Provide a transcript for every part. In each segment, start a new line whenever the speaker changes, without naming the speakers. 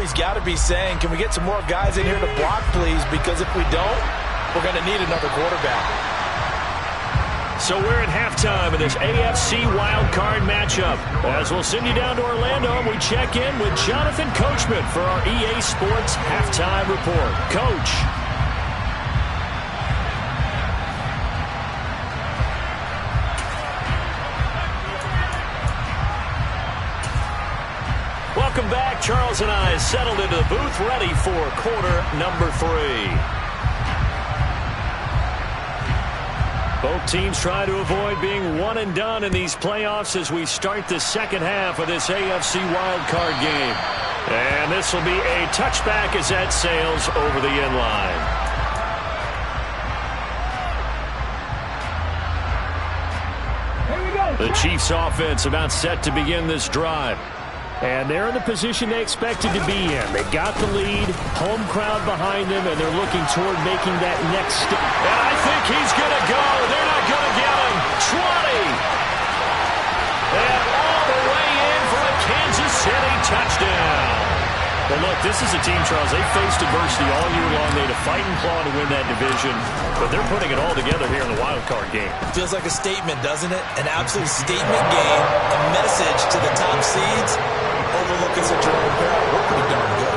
he's got to be saying, can we get some more guys in here to block, please? Because if we don't, we're going to need another quarterback.
So we're at halftime of this AFC wildcard matchup. As we'll send you down to Orlando, and we check in with Jonathan Coachman for our EA Sports Halftime Report. Coach. Welcome back. Charles and I settled into the booth, ready for quarter number 3. Both teams try to avoid being one and done in these playoffs as we start the second half of this AFC wildcard game. And this will be a touchback as that sails over the end line. The Chiefs offense about set to begin this drive. And they're in the position they expected to be in. They got the lead, home crowd behind them, and they're looking toward making that next step. And I think he's going to go. They're not going to get him. 20. And all the way in for a Kansas City touchdown. Well, look, this is a team, Charles, they faced adversity all year long. They had to fight and claw to win that division, but they're putting it all together here in the wild card game.
Feels like a statement, doesn't it? An absolute statement game, a message to the top seeds. Overlooking such a pair. We're pretty darn good.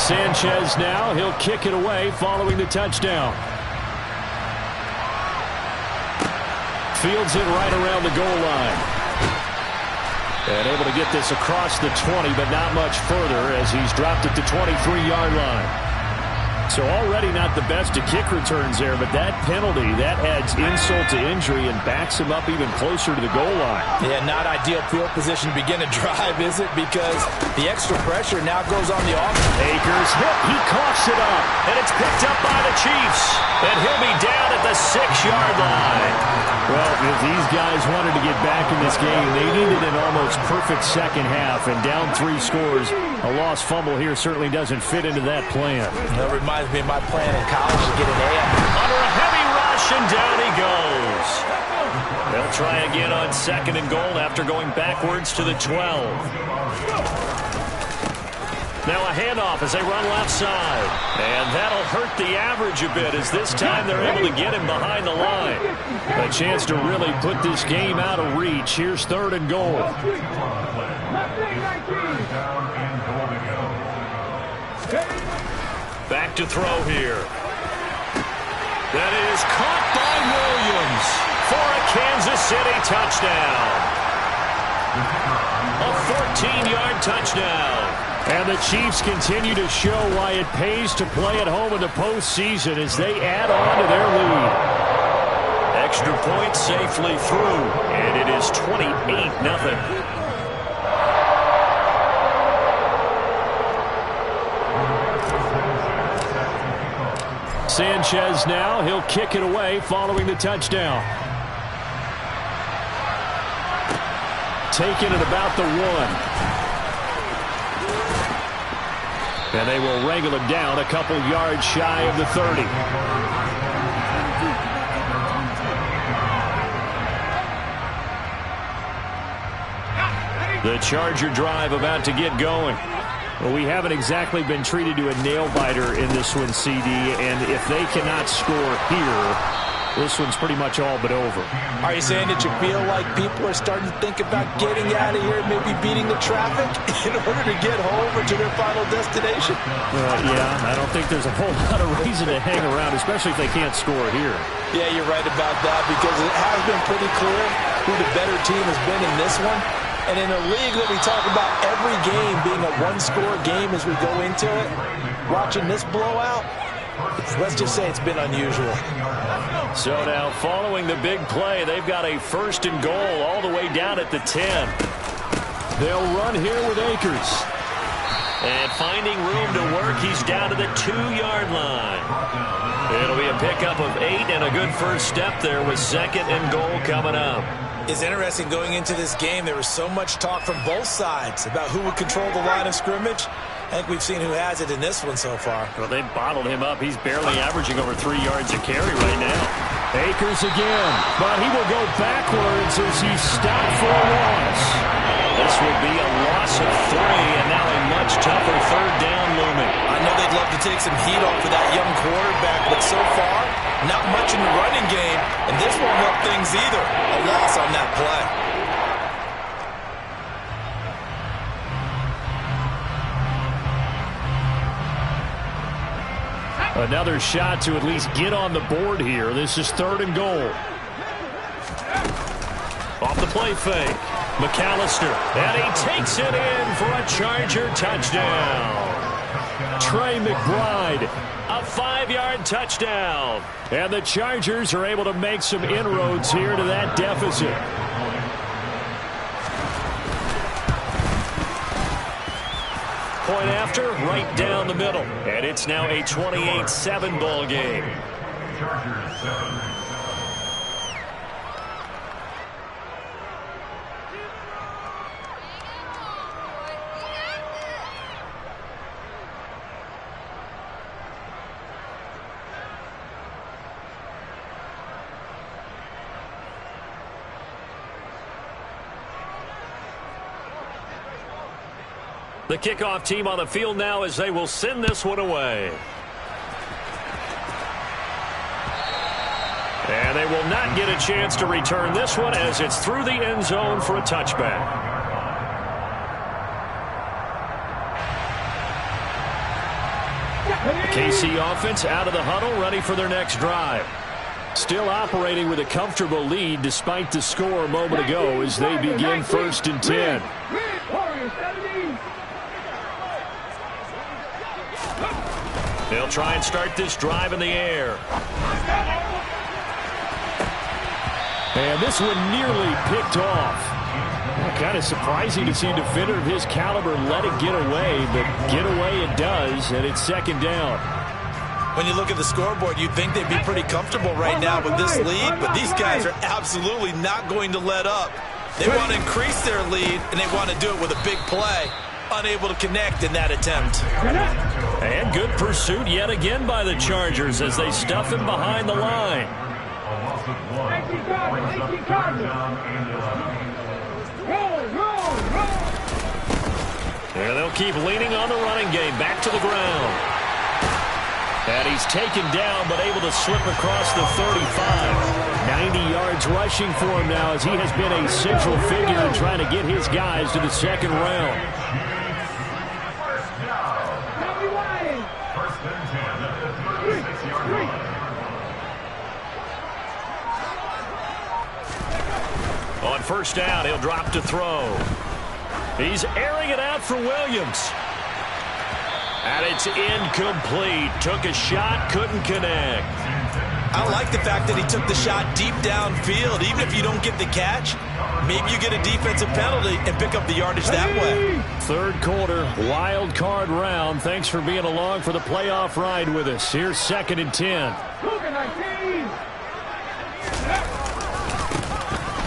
Sanchez now, he'll kick it away following the touchdown. Fields it right around the goal line. And able to get this across the 20, but not much further as he's dropped it to 23-yard line. So already not the best of kick returns there, but that penalty, that adds insult to injury and backs him up even closer to the goal line.
Yeah, not ideal field position to begin a drive, is it? Because the extra pressure now goes on the offense.
Akers hit, he coughs it up, and it's picked up by the Chiefs. And he'll be down at the 6-yard line. Well, if these guys wanted to get back in this game, they needed an almost perfect second half, and down 3 scores. A lost fumble here certainly doesn't fit into that plan.
That reminds me of my plan in college to get an A.
Under a heavy rush, and down he goes. They'll try again on 2nd and goal after going backwards to the 12. Now a handoff as they run left side. And that'll hurt the average a bit as this time they're able to get him behind the line. A chance to really put this game out of reach. Here's 3rd and goal. Back to throw here. That is caught by Williams for a Kansas City touchdown. A 14-yard touchdown. And the Chiefs continue to show why it pays to play at home in the postseason as they add on to their lead. Extra point safely through, and it is 28-0. Sanchez now, he'll kick it away following the touchdown. Taken at about the 1. And they will wrangle him down a couple yards shy of the 30. The Charger drive about to get going. Well, we haven't exactly been treated to a nail-biter in this one, CD, and if they cannot score here, this one's pretty much all but over.
Are you saying that you feel like people are starting to think about getting out of here, maybe beating the traffic in order to get home or to their final destination?
Yeah, I don't think there's a whole lot of reason to hang around, especially if they can't score here.
Yeah, you're right about that because it has been pretty clear who the better team has been in this one. And in a league that we talk about every game being a one-score game as we go into it, watching this blowout, let's just say it's been unusual.
So now following the big play, they've got a 1st and goal all the way down at the 10. They'll run here with Akers. And finding room to work, he's down to the 2-yard line. It'll be a pickup of 8 and a good first step there with 2nd and goal coming up.
It's interesting going into this game. There was so much talk from both sides about who would control the line of scrimmage. I think we've seen who has it in this one so far.
Well, they've bottled him up. He's barely averaging over 3 yards a carry right now. Akers again, but he will go backwards as he's stopped for a loss. This will be a loss of
have to take some heat off of that young quarterback, but so far, not much in the running game, and this won't help things either. A loss on that play.
Another shot to at least get on the board here. This is 3rd and goal. Off the play fake. McAllister. And he takes it in for a Charger touchdown. Trey McBride, a 5-yard touchdown. And the Chargers are able to make some inroads here to that deficit. Point after, right down the middle. And it's now a 28-7 ball game. Chargers 7. The kickoff team on the field now as they will send this one away. And they will not get a chance to return this one as it's through the end zone for a touchback. The KC offense out of the huddle, ready for their next drive. Still operating with a comfortable lead despite the score a moment ago as they begin 1st and 10. They'll try and start this drive in the air. And this one nearly picked off. Kind of surprising to see a defender of his caliber let it get away, but get away it does, and it's 2nd down.
When you look at the scoreboard, you'd think they'd be pretty comfortable right now with this lead, but these guys are absolutely not going to let up. They want to increase their lead, and they want to do it with a big play. Unable to connect in that attempt.
And good pursuit yet again by the Chargers as they stuff him behind the line. And they'll keep leaning on the running game. Back to the ground. And he's taken down but able to slip across the 35. 90 yards rushing for him now as he has been a central figure in trying to get his guys to the 2nd round. On 1st down, he'll drop to throw. He's airing it out for Williams. And it's incomplete. Took a shot, couldn't connect.
I like the fact that he took the shot deep downfield. Even if you don't get the catch, maybe you get a defensive penalty and pick up the yardage that way.
3rd quarter, wild card round. Thanks for being along for the playoff ride with us. Here's 2nd and 10.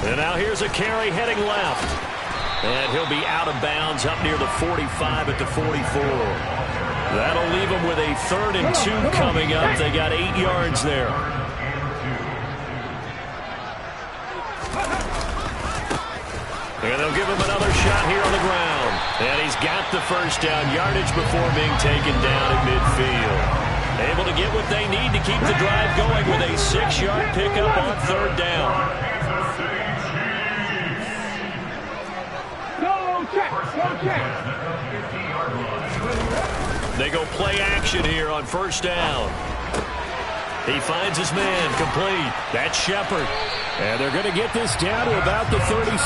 And now here's a carry heading left. And he'll be out of bounds up near the 45 at the 44. That'll leave them with a 3rd and 2 coming up. They got 8 yards there. And they'll give him another shot here on the ground. And he's got the 1st down yardage before being taken down at midfield. Able to get what they need to keep the drive going with a 6-yard pickup on 3rd down. They go play action here on 1st down. He finds his man complete. That's Shepard. And they're going to get this down to about the 37.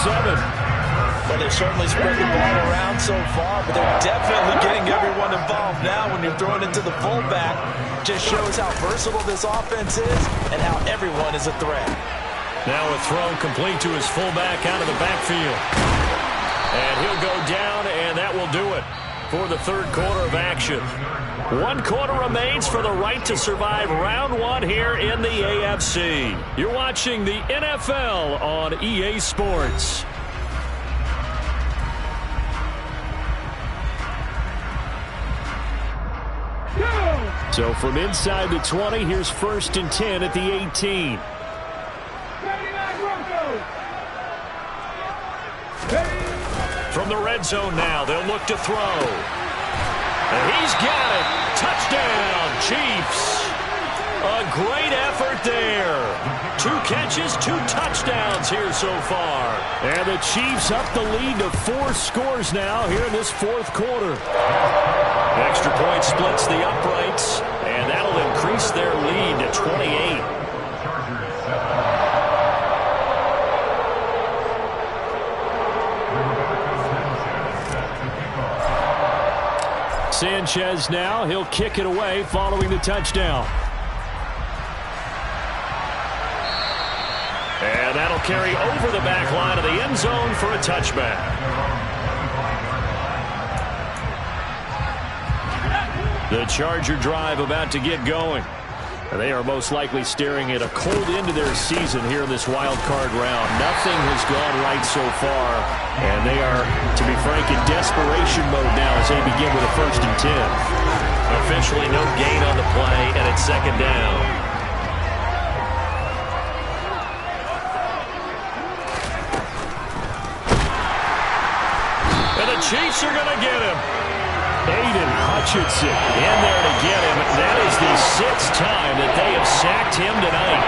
Well, they've certainly spread the ball around so far, but they're definitely getting everyone involved now when you're throwing it to the fullback. Just shows how versatile this offense is and how everyone is a threat.
Now a throw complete to his fullback out of the backfield. And he'll go down, and that will do it for the 3rd quarter of action. 1 quarter remains for the right to survive round 1 here in the AFC. You're watching the NFL on EA Sports. So from inside the 20, here's 1st and 10 at the 18. From the red zone now, they'll look to throw. And he's got it. Touchdown, Chiefs. A great effort there. 2 catches, 2 touchdowns here so far.
And the Chiefs up the lead to 4 scores now here in this 4th quarter.
Extra point splits the uprights, and that'll increase their lead to 28.
Sanchez now, he'll kick it away following the touchdown.
And that'll carry over the back line of the end zone for a touchback. The Charger drive about to get going. They are most likely staring at a cold end to their season here in this wild card round. Nothing has gone right so far, and they are, to be frank, in desperation mode now as they begin with a 1st and 10.
Officially no gain on the play, and it's 2nd down.
And the Chiefs are going to get him.
Aiden Hutchinson
in there to get him. That is the 6th time that they have sacked him tonight.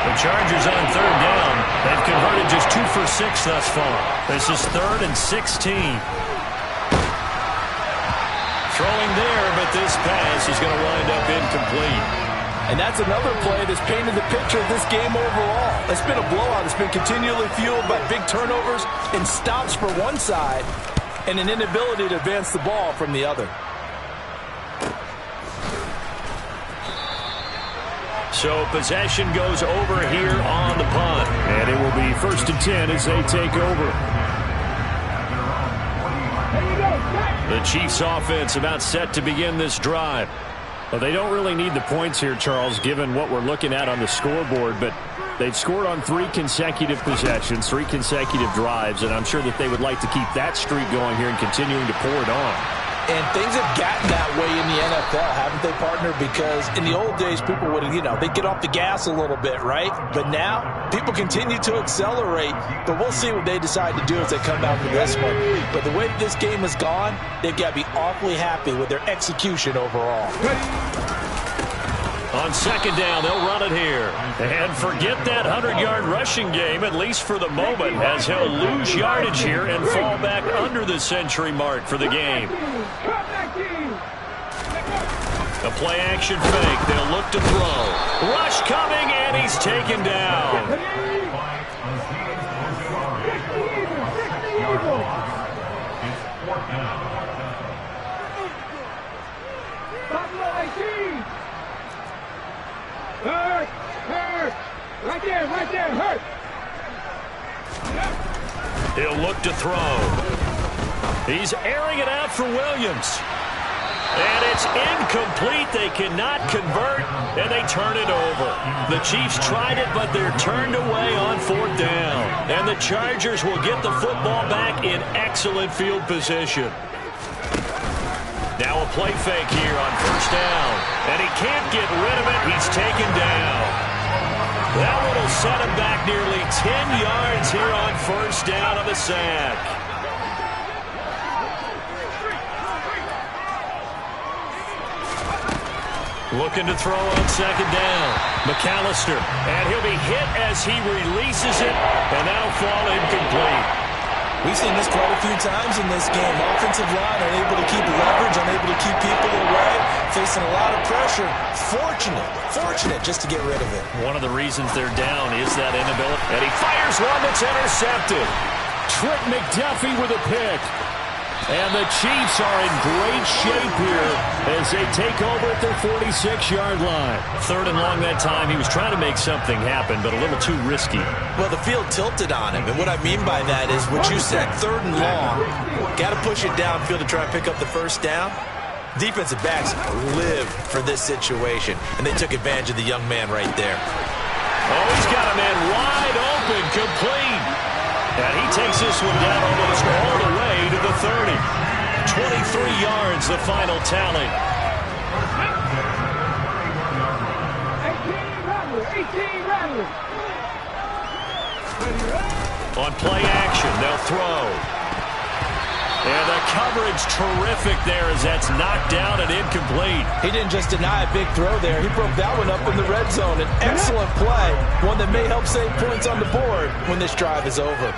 The Chargers on 3rd down. They've converted just 2 for 6 thus far. This is 3rd and 16. Throwing there, but this pass is going to wind up incomplete.
And that's another play that's painted the picture of this game overall. It's been a blowout. It's been continually fueled by big turnovers and stops for one side and an inability to advance the ball from the other.
So possession goes over here on the punt.
And it will be 1st and 10 as they take over.
The Chiefs offense about set to begin this drive.
Well, they don't really need the points here, Charles, given what we're looking at on the scoreboard, but they've scored on 3 consecutive possessions, 3 consecutive drives, and I'm sure that they would like to keep that streak going here and continuing to pour it on.
And things have gotten that way in the NFL, haven't they, partner? Because in the old days, people would, they'd get off the gas a little bit, right? But now, people continue to accelerate. But we'll see what they decide to do as they come out with this one. But the way this game has gone, they've got to be awfully happy with their execution overall.
On 2nd down, they'll run it here. And forget that 100-yard rushing game, at least for the moment, as he'll lose yardage here and fall back under the century mark for the game. A play-action fake. They'll look to throw. Rush coming, and he's taken down.
Right there, hurt.
He'll look to throw. He's airing it out for Williams. And it's incomplete. They cannot convert, and they turn it over. The Chiefs tried it, but they're turned away on 4th down. And the Chargers will get the football back in excellent field position. Now a play fake here on 1st down. And he can't get rid of it. He's taken down. That one will set him back nearly 10 yards here on 1st down on the sack. Looking to throw on 2nd down. McAllister. And he'll be hit as he releases it, and that'll fall incomplete.
We've seen this quite a few times in this game. Offensive line unable to keep leverage, unable to keep people away, facing a lot of pressure. Fortunate just to get rid of it.
One of the reasons they're down is that inability. And he fires one that's intercepted.
Trent McDuffie with a pick. And the Chiefs are in great shape here as they take over at their 46-yard line.
3rd and long that time. He was trying to make something happen, but a little too risky.
Well, the field tilted on him. And what I mean by that is what you said, 3rd and long. Got to push it downfield to try and pick up the 1st down. Defensive backs live for this situation. And they took advantage of the young man right there.
Oh, he's got a man wide open, complete. And he takes this one down almost all the way to the 30. 23 yards, the final tally.
18 rattlers.
On play action, they'll throw. And the coverage terrific there as that's knocked down and incomplete.
He didn't just deny a big throw there. He broke that one up in the red zone. An excellent play, one that may help save points on the board when this drive is over.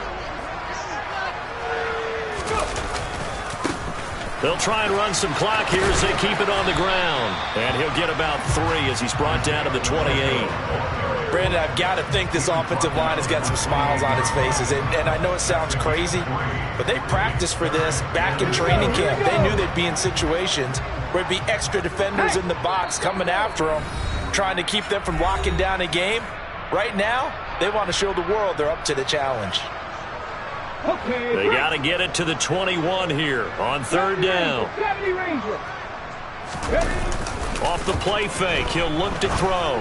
They'll try and run some clock here as they keep it on the ground. And he'll get about 3 as he's brought down to the 28.
Brandon, I've got to think this offensive line has got some smiles on its faces. And I know it sounds crazy, but they practiced for this back in training camp. They knew they'd be in situations where it'd be extra defenders in the box coming after them, trying to keep them from locking down a game. Right now, they want to show the world they're up to the challenge.
They got to get it to the 21 here on 3rd down. Off the play fake, he'll look to throw.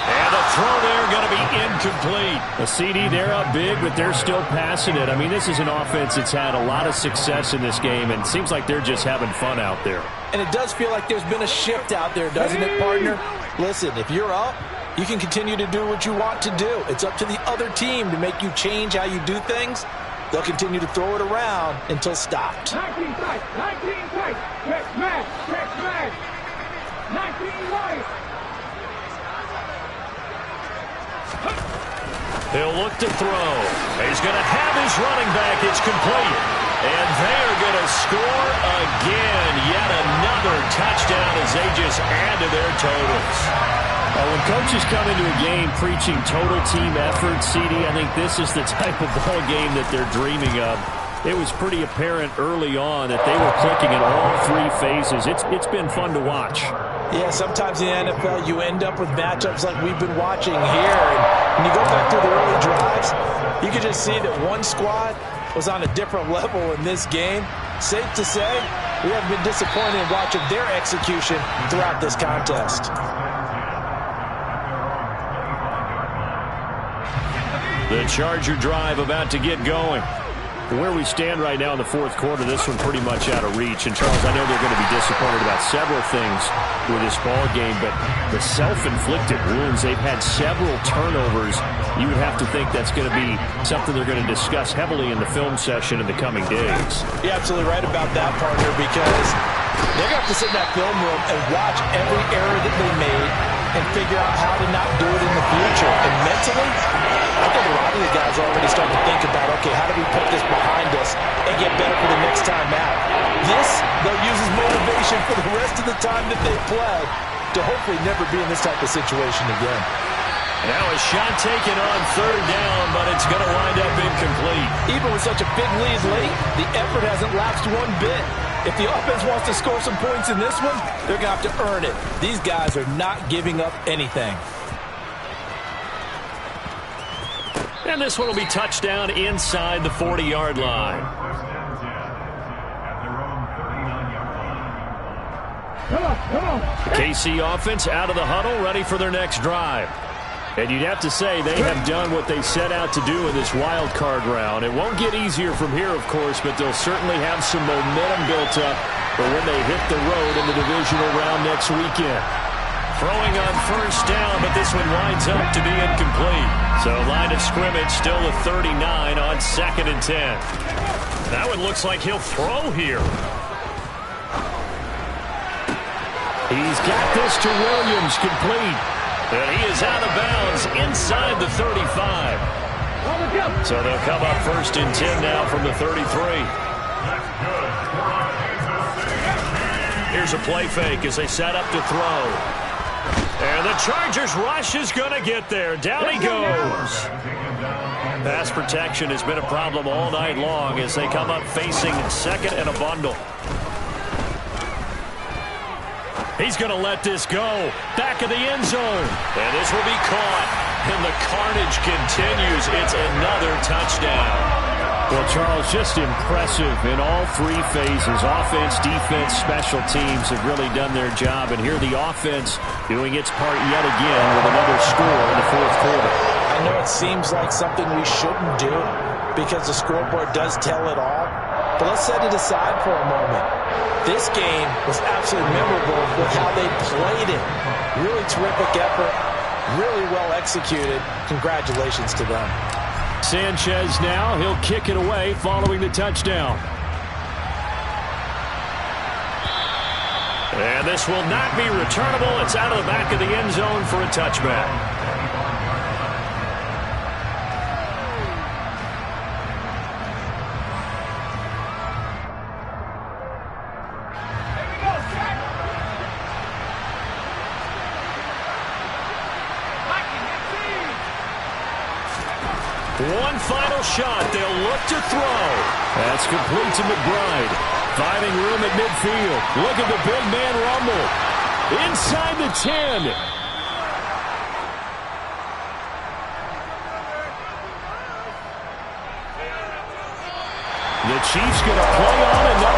And the throw there going to be incomplete.
A CD, they're up big, but they're still passing it. I mean, this is an offense that's had a lot of success in this game, and it seems like they're just having fun out there.
And it does feel like there's been a shift out there, doesn't it, partner? Listen, if you're up, you can continue to do what you want to do. It's up to the other team to make you change how you do things. They'll continue to throw it around until stopped.
19 tight, 19 tight. Check smash, check smash. 19 wide.
He'll look to throw. He's going to have his running back. It's complete. And they're going to score again. Yet another touchdown as they just add to their totals.
When coaches come into a game preaching total team effort, CD, I think this is the type of ball game that they're dreaming of. It was pretty apparent early on that they were clicking in all 3 phases. It's been fun to watch.
Yeah, sometimes in the NFL you end up with matchups like we've been watching here. And when you go back through the early drives, you can just see that one squad was on a different level in this game. Safe to say, we haven't been disappointed in watching their execution throughout this contest.
The Charger drive about to get going.
Where we stand right now in the 4th quarter, this one pretty much out of reach. And, Charles, I know they're going to be disappointed about several things with this ball game, but the self-inflicted wounds, they've had several turnovers. You would have to think that's going to be something they're going to discuss heavily in the film session in the coming days.
You're absolutely right about that, partner, because they're going to have to sit in that film room and watch every error that they made and figure out how to not do it in the future. And mentally, I think a lot of the guys are already starting to think about, okay, how do we put this behind us and get better for the next time out? This, they'll use as motivation for the rest of the time that they play to hopefully never be in this type of situation again.
Now a shot taken on 3rd down, but it's going to wind up incomplete.
Even with such a big lead late, the effort hasn't lapsed one bit. If the offense wants to score some points in this one, they're going to have to earn it. These guys are not giving up anything.
And this one will be touchdown inside the 40-yard line.
Come on.
KC offense out of the huddle, ready for their next drive.
And you'd have to say they have done what they set out to do in this wild card round. It won't get easier from here, of course, but they'll certainly have some momentum built up for when they hit the road in the divisional round next weekend.
Throwing on 1st down, but this one winds up to be incomplete. So line of scrimmage still with 39 on 2nd and 10. That one looks like he'll throw here.
He's got this to Williams, complete.
And he is out of bounds inside the 35. So they'll come up 1st and 10 now from the 33. Here's a play fake as they set up to throw. And the Chargers rush is going to get there. Down he goes. Pass protection has been a problem all night long as they come up facing 2nd and a bundle. He's going to let this go. Back of the end zone. And this will be caught. And the carnage continues. It's another touchdown.
Well, Charles, just impressive in all 3 phases. Offense, defense, special teams have really done their job. And here the offense doing its part yet again with another score in the 4th quarter.
I know it seems like something we shouldn't do because the scoreboard does tell it all. But let's set it aside for a moment. This game was absolutely memorable with how they played it. Really terrific effort, really well executed. Congratulations to them.
Sanchez now, he'll kick it away following the touchdown.
And this will not be returnable. It's out of the back of the end zone for a touchback. One final shot. They'll look to throw.
That's complete to McBride. Finding room at midfield. Look at the big man rumble. Inside the 10. The Chiefs going to play on another